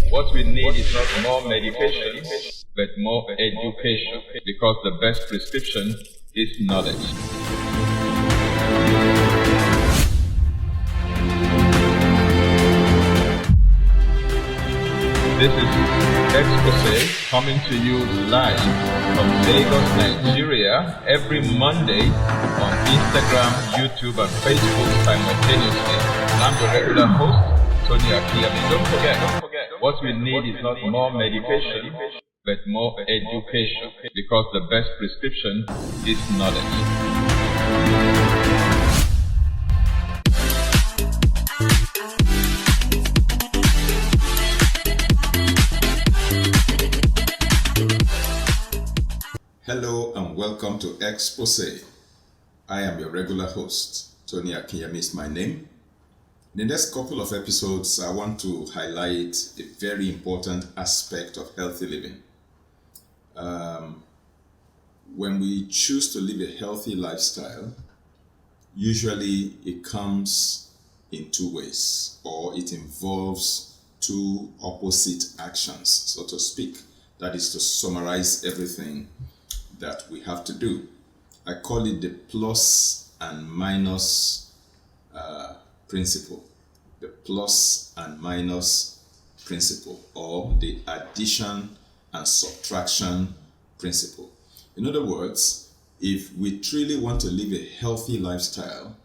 What we need is not more medication, but more education, because the best prescription is knowledge. This is Exposé coming to you live from Lagos, Nigeria, every Monday on Instagram, YouTube, and Facebook simultaneously. And I'm the regular host, Tony Akinyemi. Don't forget, what we need is not more medication, but more education, because the best prescription is knowledge. Hello and welcome to Exposé. I am your regular host, Tony Akinyemi is my name. In the next couple of episodes, I want to highlight a very important aspect of healthy living. When we choose to live a healthy lifestyle, usually it comes in two ways, or it involves two opposite actions, so to speak. That is to summarize everything that we have to do. I call it the plus and minus principle. The plus and minus principle, or the addition and subtraction principle. In other words, if we truly want to live a healthy lifestyle,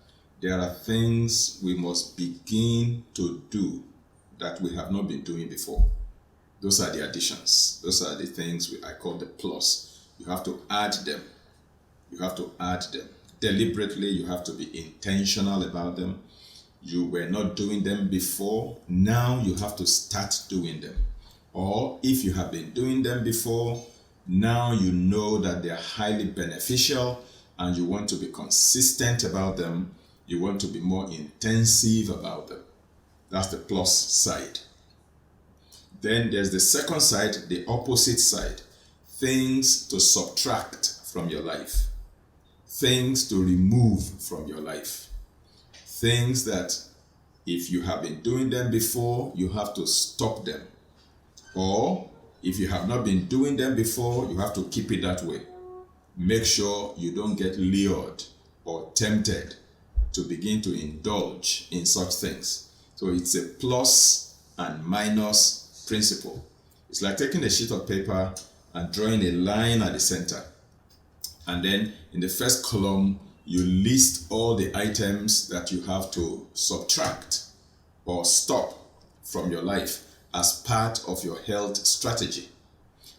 there are things we must begin to do that we have not been doing before. Those are the additions. Those are the things I call the plus. You have to add them. You have to add them. Deliberately, you have to be intentional about them. You were not doing them before. Now you have to start doing them. Or if you have been doing them before, now you know that they are highly beneficial and you want to be consistent about them. You want to be more intensive about them. That's the plus side. Then there's the second side, the opposite side. Things to subtract from your life. Things to remove from your life. Things that if you have been doing them before, you have to stop them. Or if you have not been doing them before, you have to keep it that way. Make sure you don't get lured or tempted to begin to indulge in such things. So it's a plus and minus principle. It's like taking a sheet of paper and drawing a line at the center. And then in the first column, you list all the items that you have to subtract or stop from your life as part of your health strategy.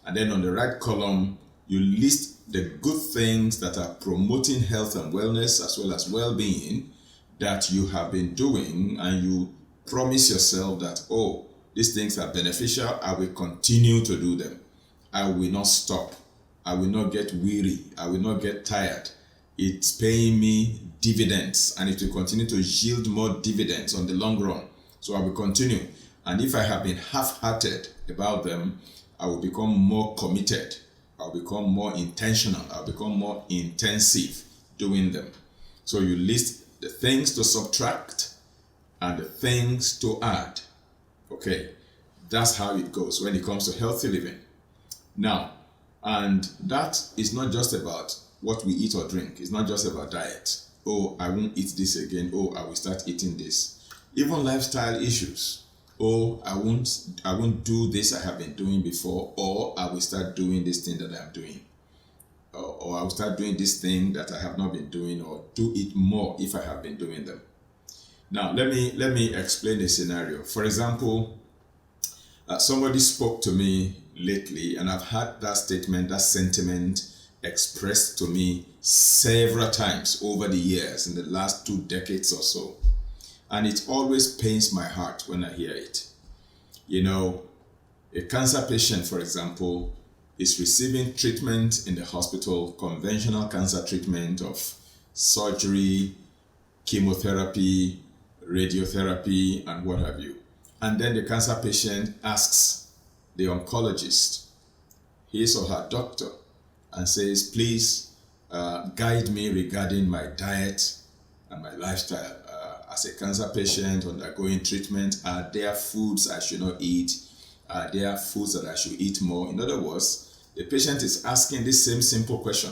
And then on the right column, you list the good things that are promoting health and wellness as well as well-being that you have been doing, and you promise yourself that, oh, these things are beneficial, I will continue to do them. I will not stop. I will not get weary. I will not get tired. It's paying me dividends, and it will continue to yield more dividends on the long run. So I will continue. And if I have been half-hearted about them, I will become more committed. I'll become more intentional. I'll become more intensive doing them. So you list the things to subtract and the things to add. Okay, that's how it goes when it comes to healthy living. Now, and that is not just about what we eat or drink. It's not just about diet. Oh, I won't eat this again. Oh, I will start eating this. Even lifestyle issues. Oh, I won't do this I have been doing before, or I will start doing this thing that I'm doing. Or I will start doing this thing that I have not been doing, or do it more if I have been doing them. Now, let me explain the scenario. For example, somebody spoke to me lately, and I've had that statement, that sentiment expressed to me several times over the years, in the last 2 decades or so. And it always pains my heart when I hear it. You know, a cancer patient, for example, is receiving treatment in the hospital, conventional cancer treatment of surgery, chemotherapy, radiotherapy, and what have you. And then the cancer patient asks the oncologist, his or her doctor, and says, please guide me regarding my diet and my lifestyle. As a cancer patient undergoing treatment, are there foods I should not eat? Are there foods that I should eat more? In other words, the patient is asking this same simple question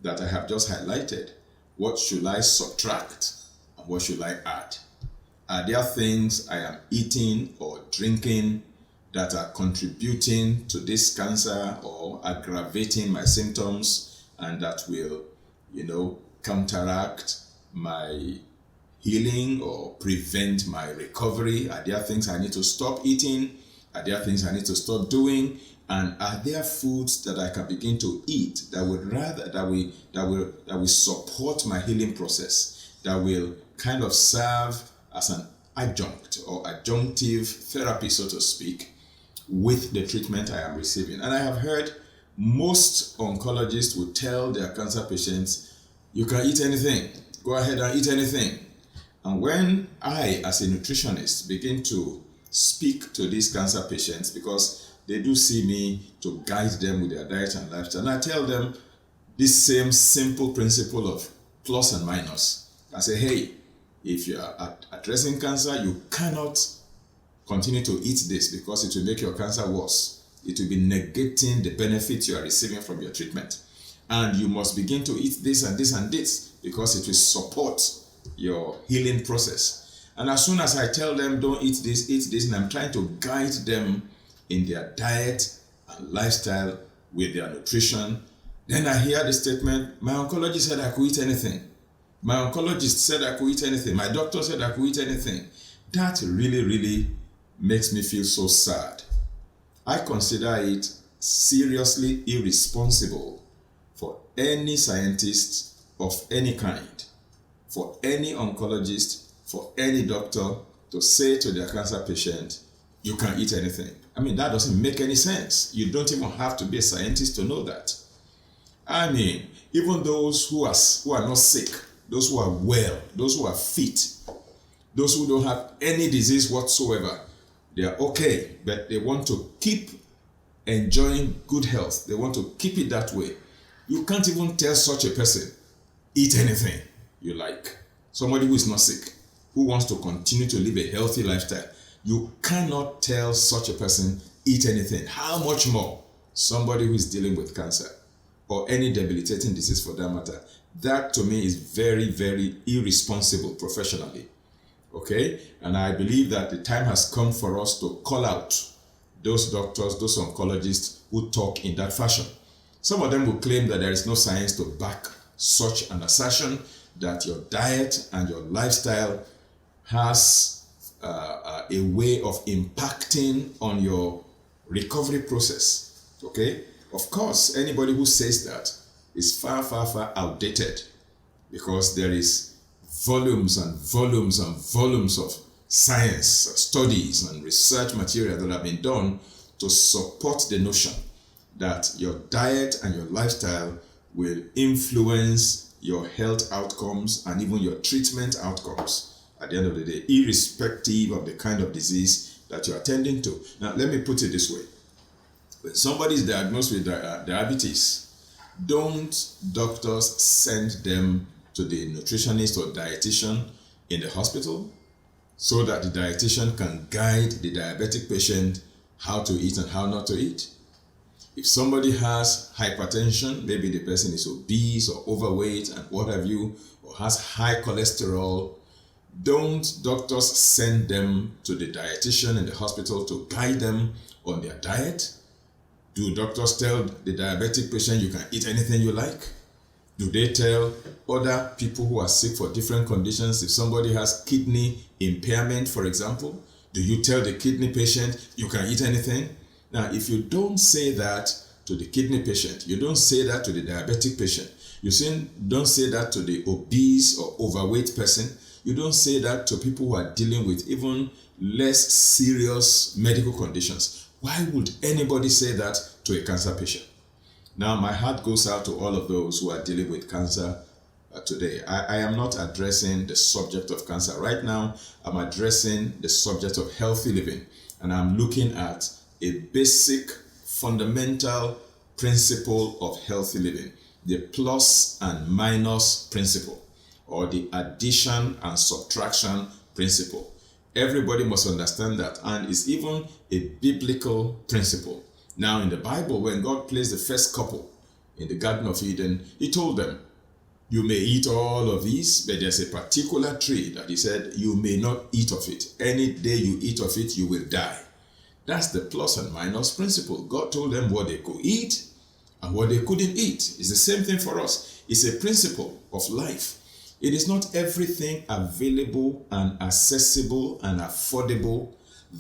that I have just highlighted. What should I subtract and what should I add? Are there things I am eating or drinking that are contributing to this cancer or aggravating my symptoms and that will, counteract my healing or prevent my recovery? Are there things I need to stop eating? Are there things I need to stop doing? And are there foods that I can begin to eat that will support my healing process, that will kind of serve as an adjunct or adjunctive therapy, so to speak, with the treatment I am receiving? And I have heard most oncologists will tell their cancer patients, you can eat anything, go ahead and eat anything. And when I, as a nutritionist, begin to speak to these cancer patients, because they do see me to guide them with their diet and lifestyle, and I tell them this same simple principle of plus and minus. I say, hey, if you are addressing cancer, you cannot continue to eat this because it will make your cancer worse. It will be negating the benefits you are receiving from your treatment. And you must begin to eat this and this and this because it will support your healing process. And as soon as I tell them don't eat this, and I'm trying to guide them in their diet and lifestyle with their nutrition, then I hear the statement, my oncologist said I could eat anything. My oncologist said I could eat anything. My doctor said I could eat anything. That really, really makes me feel so sad. I consider it seriously irresponsible for any scientist of any kind, for any oncologist, for any doctor to say to their cancer patient, you can eat anything. I mean, that doesn't make any sense. You don't even have to be a scientist to know that. I mean, even those who are not sick, those who are well, those who are fit, those who don't have any disease whatsoever, they are okay, but they want to keep enjoying good health. They want to keep it that way. You can't even tell such a person, eat anything you like. Somebody who is not sick, who wants to continue to live a healthy lifestyle, you cannot tell such a person, eat anything. How much more somebody who is dealing with cancer or any debilitating disease for that matter? That to me is very, very irresponsible professionally. Okay? And I believe that the time has come for us to call out those doctors, those oncologists who talk in that fashion. Some of them will claim that there is no science to back such an assertion, that your diet and your lifestyle has a way of impacting on your recovery process. Okay? Of course, anybody who says that is far, far, far outdated, because there is volumes and volumes and volumes of science, studies and research material that have been done to support the notion that your diet and your lifestyle will influence your health outcomes and even your treatment outcomes at the end of the day, irrespective of the kind of disease that you're attending to. Now, let me put it this way. When somebody is diagnosed with diabetes, don't doctors send them to the nutritionist or dietitian in the hospital so that the dietitian can guide the diabetic patient how to eat and how not to eat? If somebody has hypertension, maybe the person is obese or overweight and what have you, or has high cholesterol, don't doctors send them to the dietitian in the hospital to guide them on their diet? Do doctors tell the diabetic patient you can eat anything you like? Do they tell other people who are sick for different conditions, if somebody has kidney impairment, for example, do you tell the kidney patient you can eat anything? Now, if you don't say that to the kidney patient, you don't say that to the diabetic patient, you don't say that to the obese or overweight person, you don't say that to people who are dealing with even less serious medical conditions, why would anybody say that to a cancer patient? Now, my heart goes out to all of those who are dealing with cancer today. I am not addressing the subject of cancer. Right now, I'm addressing the subject of healthy living. And I'm looking at a basic, fundamental principle of healthy living, the plus and minus principle, or the addition and subtraction principle. Everybody must understand that, and it's even a biblical principle. Now, in the Bible, when God placed the first couple in the Garden of Eden, he told them, you may eat all of these, but there's a particular tree that he said, you may not eat of it. Any day you eat of it, you will die. That's the plus and minus principle. God told them what they could eat and what they couldn't eat. It's the same thing for us. It's a principle of life. It is not everything available and accessible and affordable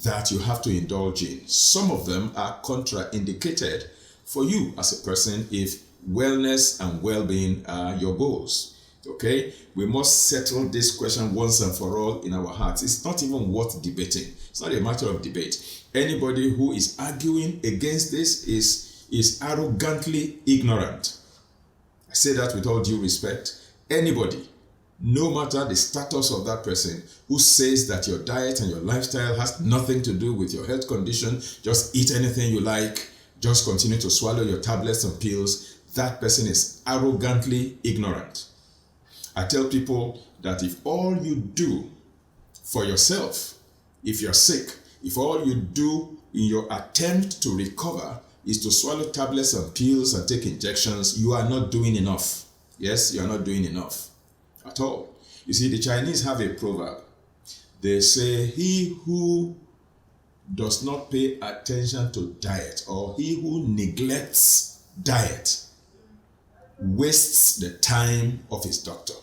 that you have to indulge in. Some of them are contraindicated for you as a person if wellness and well-being are your goals. Okay? We must settle this question once and for all in our hearts. It's not even worth debating. It's not a matter of debate. Anybody who is arguing against this is arrogantly ignorant. I say that with all due respect. Anybody, no matter the status of that person, who says that your diet and your lifestyle has nothing to do with your health condition, just eat anything you like, just continue to swallow your tablets and pills, that person is arrogantly ignorant. I tell people that if all you do for yourself, if you're sick, if all you do in your attempt to recover is to swallow tablets and pills and take injections, you are not doing enough. Yes, you are not doing enough at all. You see, the Chinese have a proverb. They say, he who does not pay attention to diet, or he who neglects diet, wastes the time of his doctor.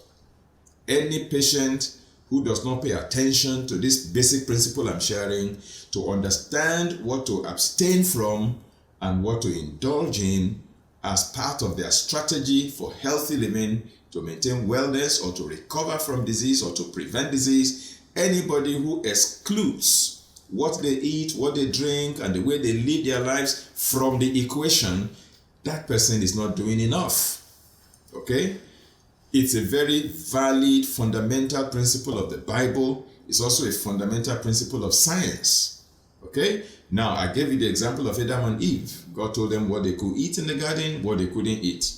Any patient who does not pay attention to this basic principle I'm sharing, to understand what to abstain from and what to indulge in as part of their strategy for healthy living, to maintain wellness or to recover from disease or to prevent disease, anybody who excludes what they eat, what they drink, and the way they live their lives from the equation, that person is not doing enough. Okay? It's a very valid fundamental principle of the Bible. It's also a fundamental principle of science. Okay? Now, I gave you the example of Adam and Eve. God told them what they could eat in the garden, what they couldn't eat.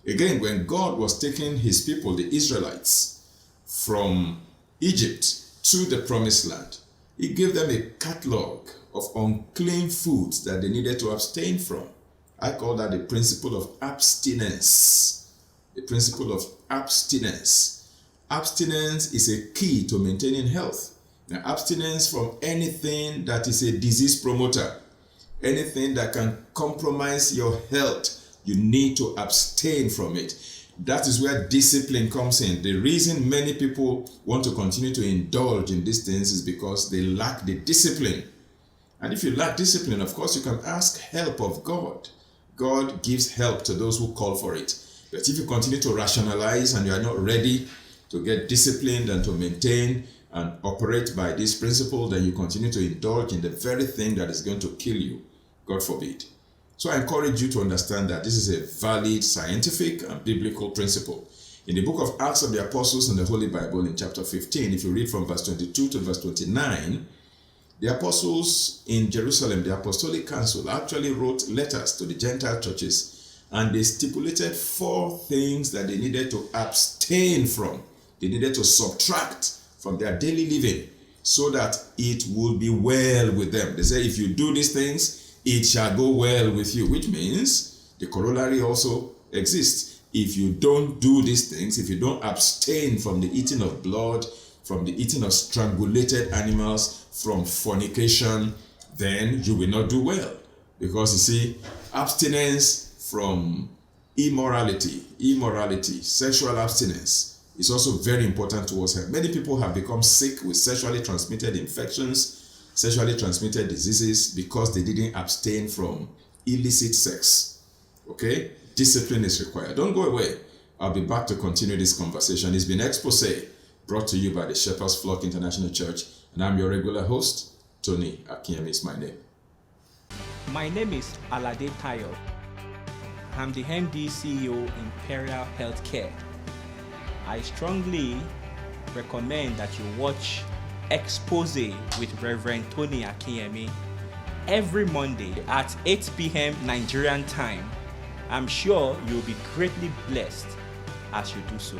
Again, when God was taking his people, the Israelites, from Egypt to the promised land, he gave them a catalog of unclean foods that they needed to abstain from. I call that the principle of abstinence. The principle of abstinence. Abstinence is a key to maintaining health. Now, abstinence from anything that is a disease promoter, anything that can compromise your health, you need to abstain from it. That is where discipline comes in. The reason many people want to continue to indulge in these things is because they lack the discipline. And if you lack discipline, of course, you can ask help of God. God gives help to those who call for it. But if you continue to rationalize and you are not ready to get disciplined and to maintain and operate by this principle, then you continue to indulge in the very thing that is going to kill you. God forbid. So I encourage you to understand that this is a valid scientific and biblical principle. In the book of Acts of the Apostles in the Holy Bible, in chapter 15, if you read from verse 22 to verse 29, the apostles in Jerusalem, the Apostolic Council, actually wrote letters to the Gentile churches, and they stipulated 4 things that they needed to abstain from. They needed to subtract from their daily living so that it would be well with them. They say, if you do these things, it shall go well with you, which means the corollary also exists. If you don't do these things, if you don't abstain from the eating of blood, from the eating of strangulated animals, from fornication, then you will not do well. Because you see, abstinence from immorality, sexual abstinence is also very important towards health. Many people have become sick with sexually transmitted infections, sexually transmitted diseases, because they didn't abstain from illicit sex. Okay? Discipline is required. Don't go away. I'll be back to continue this conversation. It's been Exposé, brought to you by the Shepherd's Flock International Church, and I'm your regular host, Tony Akinyemi is my name. My name is Alade Tayo. I'm the MD CEO Imperial Healthcare. I strongly recommend that you watch Exposé with Reverend Tony Akinyemi every Monday at 8 p.m. Nigerian time. I'm sure you'll be greatly blessed as you do so.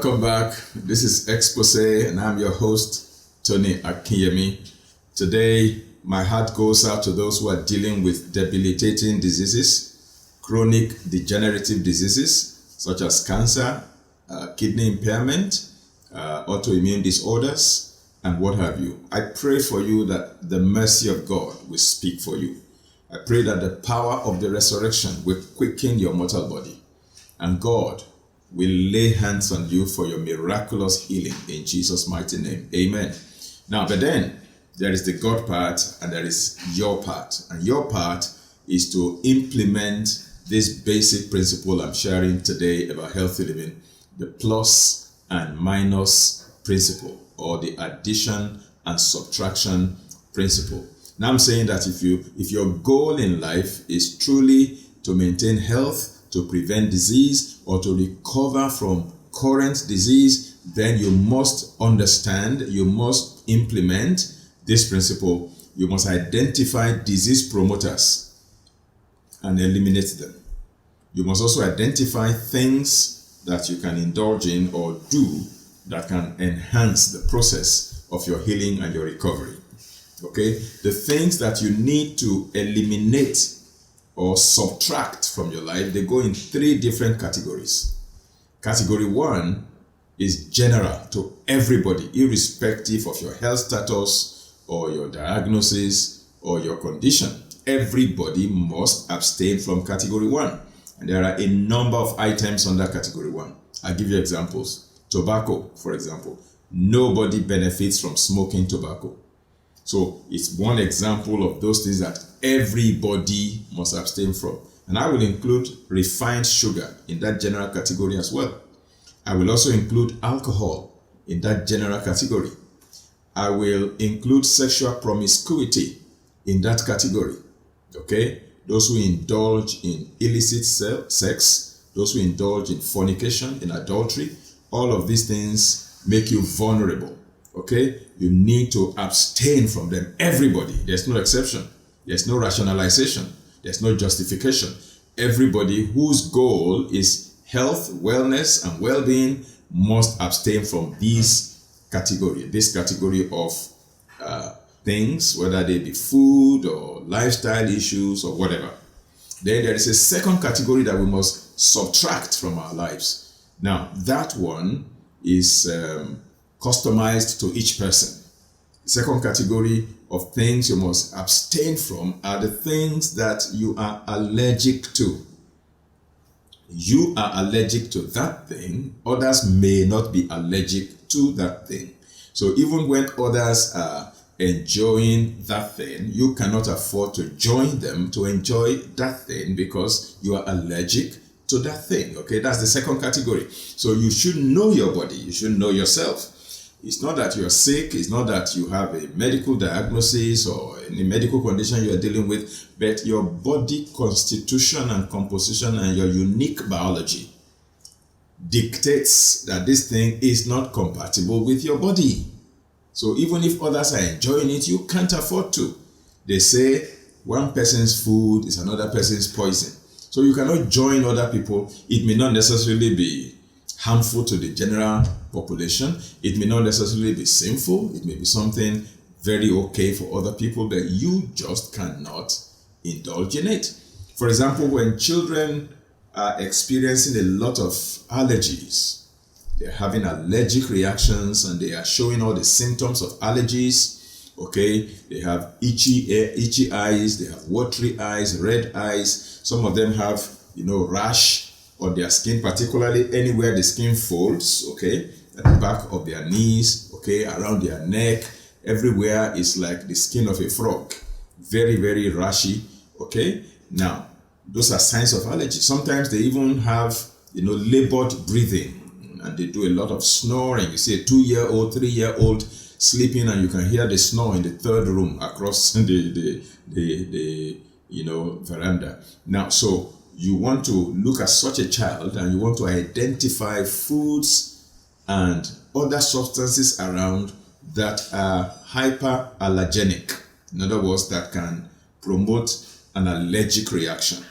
welcome back. This is Exposé, and I'm your host, Tony Akinyemi. Today, my heart goes out to those who are dealing with debilitating diseases, chronic degenerative diseases, such as cancer, kidney impairment, autoimmune disorders, and what have you. I pray for you that the mercy of God will speak for you. I pray that the power of the resurrection will quicken your mortal body, and God will lay hands on you for your miraculous healing in Jesus' mighty name. Amen. Now, but then there is the God part and there is your part. And your part is to implement this basic principle I'm sharing today about healthy living, the plus and minus principle, or the addition and subtraction principle. Now I'm saying that if your goal in life is truly to maintain health, to prevent disease, or to recover from current disease, then you must understand, you must implement this principle. You must identify disease promoters and eliminate them. You must also identify things that you can indulge in or do that can enhance the process of your healing and your recovery. Okay? The things that you need to eliminate or subtract from your life, they go in 3 different categories. Category 1 is general to everybody, irrespective of your health status or your diagnosis or your condition. Everybody must abstain from category 1. And there are a number of items under category 1. I'll give you examples. Tobacco, for example. Nobody benefits from smoking tobacco. So it's one example of those things that everybody must abstain from. And I will include refined sugar in that general category as well. I will also include alcohol in that general category. I will include sexual promiscuity in that category. Okay? Those who indulge in illicit sex, those who indulge in fornication, in adultery, all of these things make you vulnerable. Okay? You need to abstain from them. Everybody. There's no exception. There's no rationalization. There's no justification. Everybody whose goal is health, wellness, and well-being must abstain from this category of things, whether they be food or lifestyle issues or whatever. Then there is a second category that we must subtract from our lives. Now, that one is customized to each person. The second category of things you must abstain from are the things that you are allergic to. You are allergic to that thing. Others may not be allergic to that thing. So even when others are enjoying that thing, you cannot afford to join them to enjoy that thing because you are allergic to that thing. Okay, that's the second category. So you should know your body. You should know yourself. It's not that you're sick. It's not that you have a medical diagnosis or any medical condition you are dealing with, but your body constitution and composition and your unique biology dictates that this thing is not compatible with your body. So even if others are enjoying it, you can't afford to. They say one person's food is another person's poison. So you cannot join other people. It may not necessarily be harmful to the general population. It may not necessarily be sinful. It may be something very okay for other people, but you just cannot indulge in it. For example, when children are experiencing a lot of allergies, they're having allergic reactions and they are showing all the symptoms of allergies. Okay, they have itchy eyes, they have watery eyes, red eyes. Some of them have, rash on their skin, particularly anywhere the skin folds, okay, at the back of their knees, okay, around their neck, everywhere is like the skin of a frog. Very, very rashy, okay. Now, those are signs of allergy. Sometimes they even have, labored breathing, and they do a lot of snoring. You see a 2-year-old, 3-year-old sleeping, and you can hear the snore in the third room across the veranda. Now, so you want to look at such a child and you want to identify foods and other substances around that are hyperallergenic. In other words, that can promote an allergic reaction.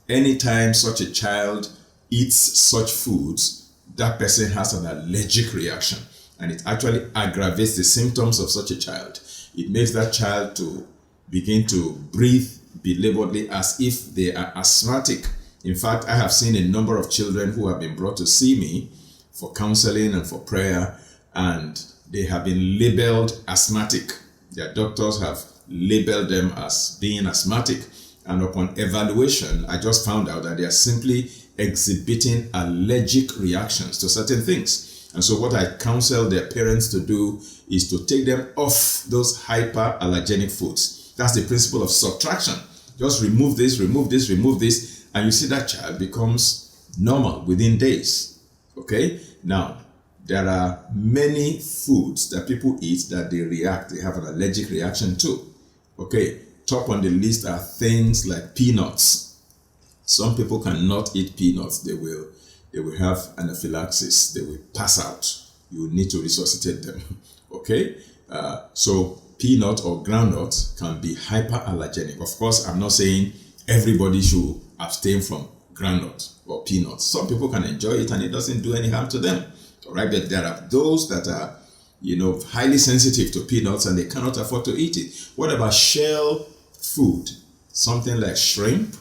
Anytime such a child eats such foods, that person has an allergic reaction, and it actually aggravates the symptoms of such a child. It makes that child to begin to breathe belaboredly as if they are asthmatic. In fact, I have seen a number of children who have been brought to see me for counseling and for prayer, and they have been labeled asthmatic. Their doctors have labeled them as being asthmatic, and upon evaluation, I just found out that they are simply exhibiting allergic reactions to certain things. And so what I counsel their parents to do is to take them off those hyperallergenic foods. That's the principle of subtraction. Just remove this, remove this, remove this, and you see that child becomes normal within days. Okay? Now, there are many foods that people eat that they have an allergic reaction to. Okay, top on the list are things like peanuts. Some people cannot eat peanuts. They will have anaphylaxis. They will pass out. You will need to resuscitate them. Okay, so peanut or groundnut can be hyperallergenic. Of course, I'm not saying everybody should abstain from groundnut or peanuts. Some people can enjoy it and it doesn't do any harm to them. All right, but there are those that are, highly sensitive to peanuts and they cannot afford to eat it. What about shell food? Something like shrimp,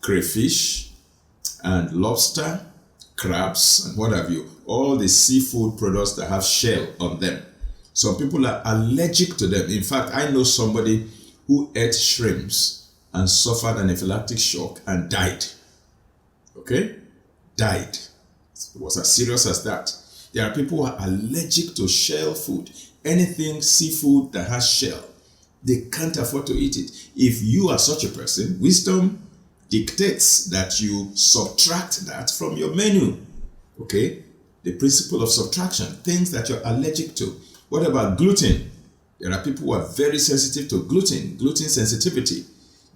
crayfish, and lobster, crabs, and what have you. All the seafood products that have shell on them. Some people are allergic to them. In fact, I know somebody who ate shrimps and suffered an anaphylactic shock and died. Okay? Died. It was as serious as that. There are people who are allergic to shell food. Anything seafood that has shell, they can't afford to eat it. If you are such a person, wisdom dictates that you subtract that from your menu. Okay? The principle of subtraction, things that you're allergic to. What about gluten? There are people who are very sensitive to gluten sensitivity.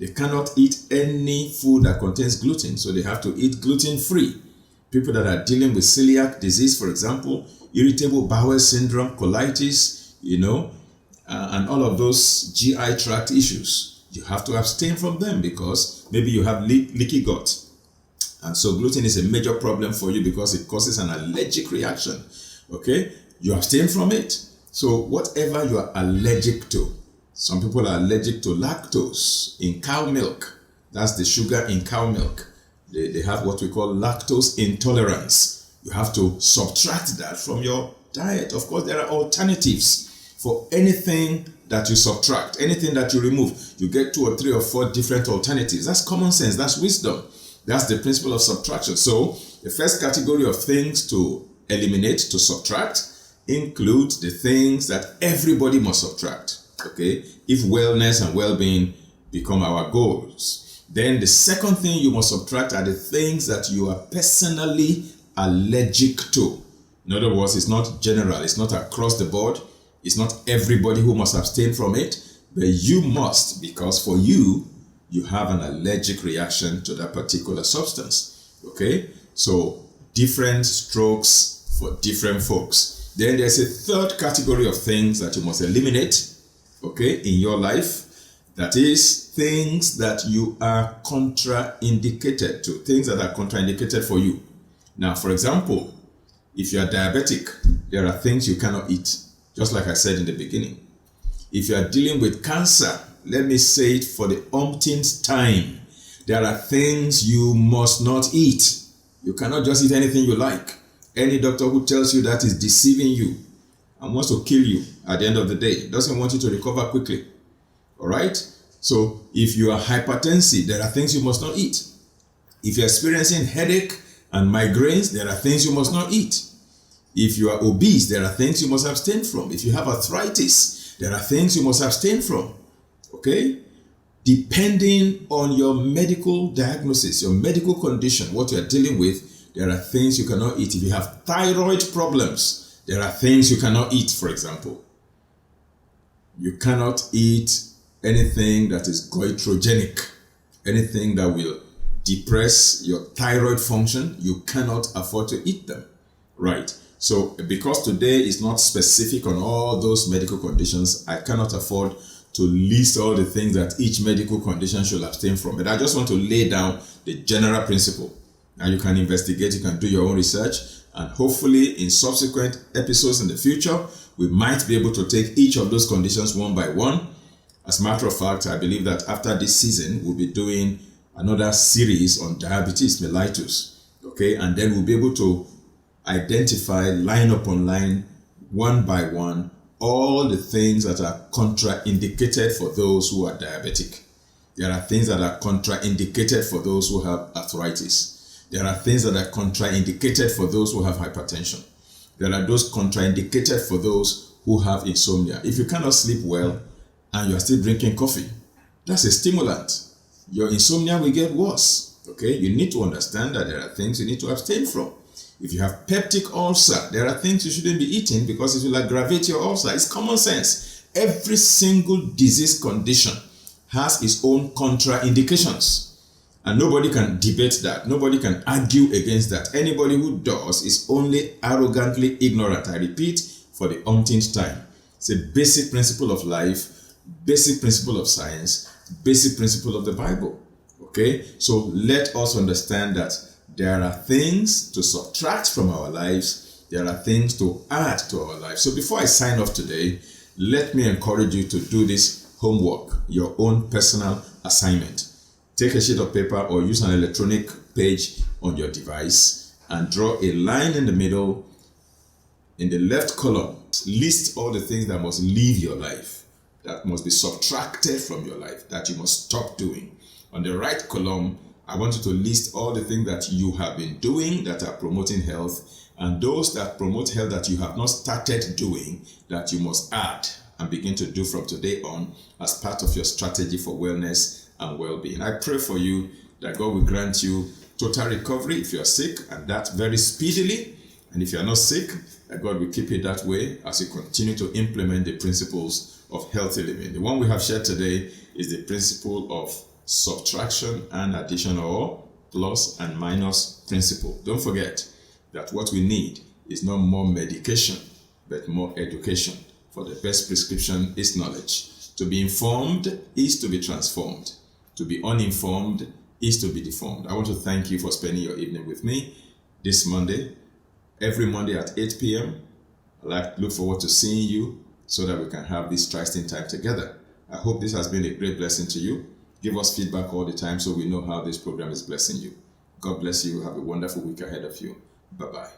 They cannot eat any food that contains gluten, so they have to eat gluten-free. People that are dealing with celiac disease, for example, irritable bowel syndrome, colitis, and all of those GI tract issues, you have to abstain from them because maybe you have leaky gut. And so gluten is a major problem for you because it causes an allergic reaction. Okay? You abstain from it. So whatever you are allergic to, some people are allergic to lactose in cow milk. That's the sugar in cow milk. They have what we call lactose intolerance. You have to subtract that from your diet. Of course, there are alternatives for anything that you subtract, anything that you remove. You get 2 or 3 or 4 different alternatives. That's common sense. That's wisdom. That's the principle of subtraction. So the first category of things to eliminate, to subtract, includes the things that everybody must subtract. Okay? If wellness and well-being become our goals. Then the second thing you must subtract are the things that you are personally allergic to. In other words, it's not general, it's not across the board, it's not everybody who must abstain from it, but you must, because for you have an allergic reaction to that particular substance. Okay? So different strokes for different folks. Then there's a third category of things that you must eliminate, okay, in your life. That is things that you are contraindicated to, things that are contraindicated for you. Now, for example, if you are diabetic, there are things you cannot eat, just like I said in the beginning. If you are dealing with cancer, let me say it for the umpteenth time, there are things you must not eat. You cannot just eat anything you like. Any doctor who tells you that is deceiving you and wants to kill you at the end of the day. Doesn't want you to recover quickly. All right? So if you are hypertensive, there are things you must not eat. If you're experiencing headache and migraines, there are things you must not eat. If you are obese, there are things you must abstain from. If you have arthritis, there are things you must abstain from. Okay? Depending on your medical diagnosis, your medical condition, what you are dealing with, there are things you cannot eat. If you have thyroid problems, there are things you cannot eat, for example. You cannot eat anything that is goitrogenic, anything that will depress your thyroid function. You cannot afford to eat them. Right? So because today is not specific on all those medical conditions, I cannot afford to list all the things that each medical condition should abstain from. But I just want to lay down the general principle. Now you can investigate, you can do your own research And hopefully in subsequent episodes in the future, we might be able to take each of those conditions one by one. As a matter of fact, I believe that after this season, we'll be doing another series on diabetes mellitus. Okay, and then we'll be able to identify line upon line, one by one, all the things that are contraindicated for those who are diabetic. There are things that are contraindicated for those who have arthritis. There are things that are contraindicated for those who have hypertension. There are those contraindicated for those who have insomnia. If you cannot sleep well and you are still drinking coffee, that's a stimulant. Your insomnia will get worse. Okay, you need to understand that there are things you need to abstain from. If you have peptic ulcer, there are things you shouldn't be eating because it will aggravate your ulcer. It's common sense. Every single disease condition has its own contraindications. And nobody can debate that. Nobody can argue against that. Anybody who does is only arrogantly ignorant. I repeat for the umpteenth time. It's a basic principle of life, basic principle of science, basic principle of the Bible. Okay? So let us understand that there are things to subtract from our lives. There are things to add to our lives. So before I sign off today, let me encourage you to do this homework, your own personal assignment. Take a sheet of paper or use an electronic page on your device and draw a line in the middle. In the left column, list all the things that must leave your life, that must be subtracted from your life, that you must stop doing. On the right column, I want you to list all the things that you have been doing that are promoting health, and those that promote health that you have not started doing that you must add and begin to do from today on as part of your strategy for wellness and well-being. I pray for you that God will grant you total recovery if you're sick, and that very speedily. And if you're not sick, that God will keep it that way as you continue to implement the principles of healthy living. The one we have shared today is the principle of subtraction and addition, or plus and minus principle. Don't forget that what we need is not more medication, but more education. For the best prescription is knowledge. To be informed is to be transformed. To be uninformed is to be deformed. I want to thank you for spending your evening with me this Monday. Every Monday at 8 p.m. I look forward to seeing you so that we can have this trusting time together. I hope this has been a great blessing to you. Give us feedback all the time so we know how this program is blessing you. God bless you. Have a wonderful week ahead of you. Bye-bye.